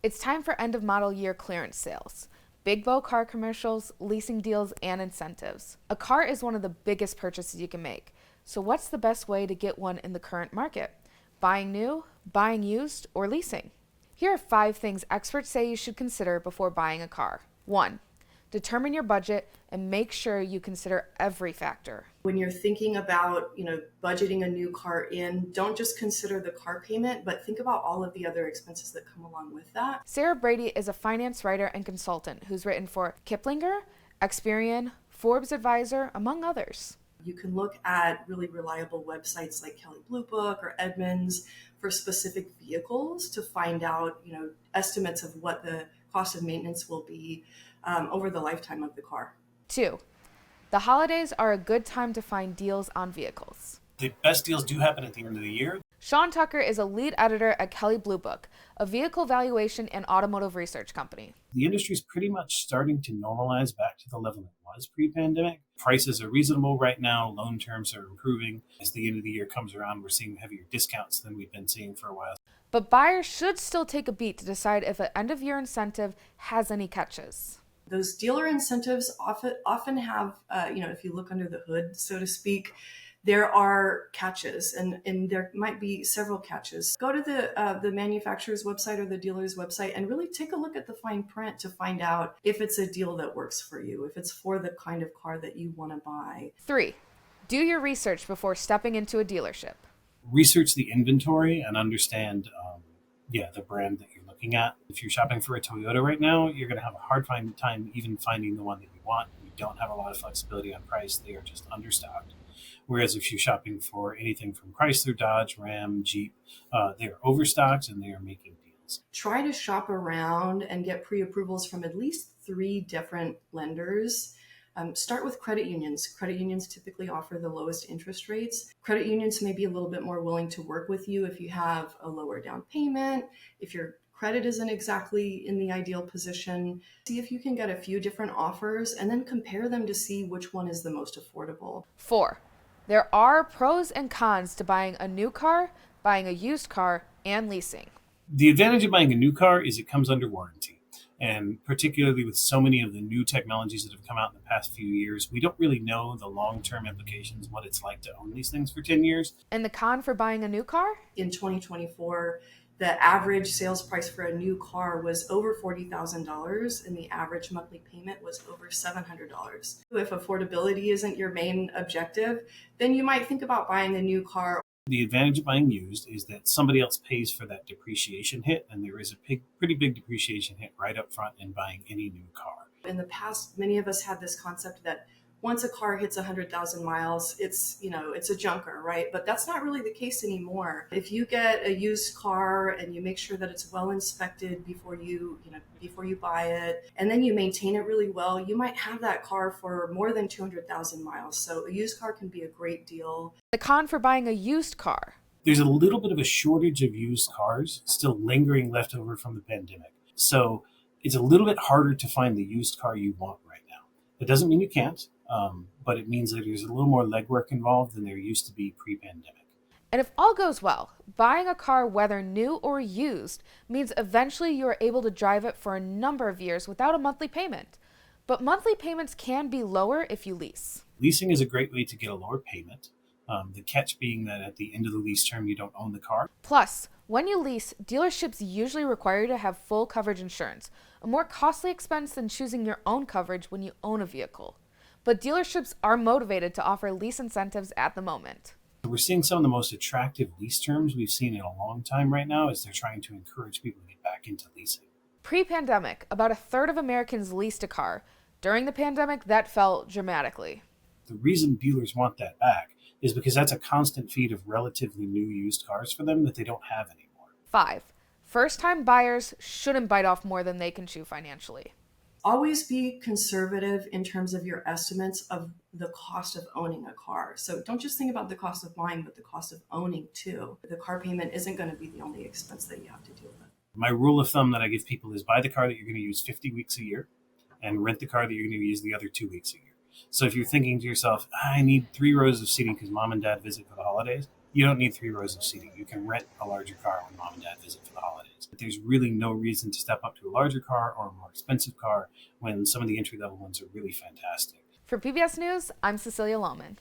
It's time for end of model year clearance sales. Big bow car commercials, leasing deals, and incentives. A car is one of the biggest purchases you can make. So what's the best way to get one in the current market? Buying new, buying used, or leasing? Here are 5 things experts say you should consider before buying a car. 1. Determine your budget and make sure you consider every factor. When you're thinking about, budgeting a new car in, don't just consider the car payment, but think about all of the other expenses that come along with that. Sarah Brady is a finance writer and consultant who's written for Kiplinger, Experian, Forbes Advisor, among others. You can look at really reliable websites like Kelley Blue Book or Edmunds for specific vehicles to find out, estimates of what the cost of maintenance will be over the lifetime of the car. 2. The holidays are a good time to find deals on vehicles. The best deals do happen at the end of the year. Sean Tucker is a lead editor at Kelley Blue Book, a vehicle valuation and automotive research company. The industry is pretty much starting to normalize back to the level it was pre-pandemic. Prices are reasonable right now. Loan terms are improving. As the end of the year comes around, we're seeing heavier discounts than we've been seeing for a while. But buyers should still take a beat to decide if an end-of-year incentive has any catches. Those dealer incentives often have, if you look under the hood, so to speak, there are catches, and there might be several catches. Go to the manufacturer's website or the dealer's website and really take a look at the fine print to find out if it's a deal that works for you, if it's for the kind of car that you want to buy. 3. Do your research before stepping into a dealership. Research the inventory and understand the brand that you're looking at. If you're shopping for a Toyota right now, you're going to have a hard time even finding the one that you want. You don't have a lot of flexibility on price. They are just understocked. Whereas if you're shopping for anything from Chrysler, Dodge, Ram, Jeep, they are overstocked and they are making deals. Try to shop around and get pre-approvals from at least 3 different lenders. Start with credit unions. Credit unions typically offer the lowest interest rates. Credit unions may be a little bit more willing to work with you if you have a lower down payment, if your credit isn't exactly in the ideal position. See if you can get a few different offers and then compare them to see which one is the most affordable. 4. There are pros and cons to buying a new car, buying a used car, and leasing. The advantage of buying a new car is it comes under warranty. And particularly with so many of the new technologies that have come out in the past few years, we don't really know the long-term implications, what it's like to own these things for 10 years. And the con for buying a new car? In 2024, the average sales price for a new car was over $40,000 and the average monthly payment was over $700. If affordability isn't your main objective, then you might think about buying a new car. The advantage of buying used is that somebody else pays for that depreciation hit, and there is a pretty big depreciation hit right up front in buying any new car. In the past, many of us had this concept that once a car hits 100,000 miles, it's a junker, right? But that's not really the case anymore. If you get a used car and you make sure that it's well inspected before you buy it, and then you maintain it really well, you might have that car for more than 200,000 miles. So a used car can be a great deal. The con for buying a used car. There's a little bit of a shortage of used cars still lingering left over from the pandemic. So it's a little bit harder to find the used car you want right now. It doesn't mean you can't. But it means that there's a little more legwork involved than there used to be pre-pandemic. And if all goes well, buying a car, whether new or used, means eventually you are able to drive it for a number of years without a monthly payment. But monthly payments can be lower if you lease. Leasing is a great way to get a lower payment. The catch being that at the end of the lease term, you don't own the car. Plus, when you lease, dealerships usually require you to have full coverage insurance, a more costly expense than choosing your own coverage when you own a vehicle. But dealerships are motivated to offer lease incentives at the moment. We're seeing some of the most attractive lease terms we've seen in a long time right now as they're trying to encourage people to get back into leasing. Pre-pandemic, about a third of Americans leased a car. During the pandemic, that fell dramatically. The reason dealers want that back is because that's a constant feed of relatively new used cars for them that they don't have anymore. 5. First-time buyers shouldn't bite off more than they can chew financially. Always be conservative in terms of your estimates of the cost of owning a car. So don't just think about the cost of buying, but the cost of owning too. The car payment isn't going to be the only expense that you have to deal with. My rule of thumb that I give people is buy the car that you're going to use 50 weeks a year and rent the car that you're going to use the other 2 weeks a year. So if you're thinking to yourself, I need 3 rows of seating because mom and dad visit for the holidays, you don't need 3 rows of seating. You can rent a larger car when mom and dad visit for the holidays. There's really no reason to step up to a larger car or a more expensive car when some of the entry level ones are really fantastic. For PBS News, I'm Cecilia Lohman.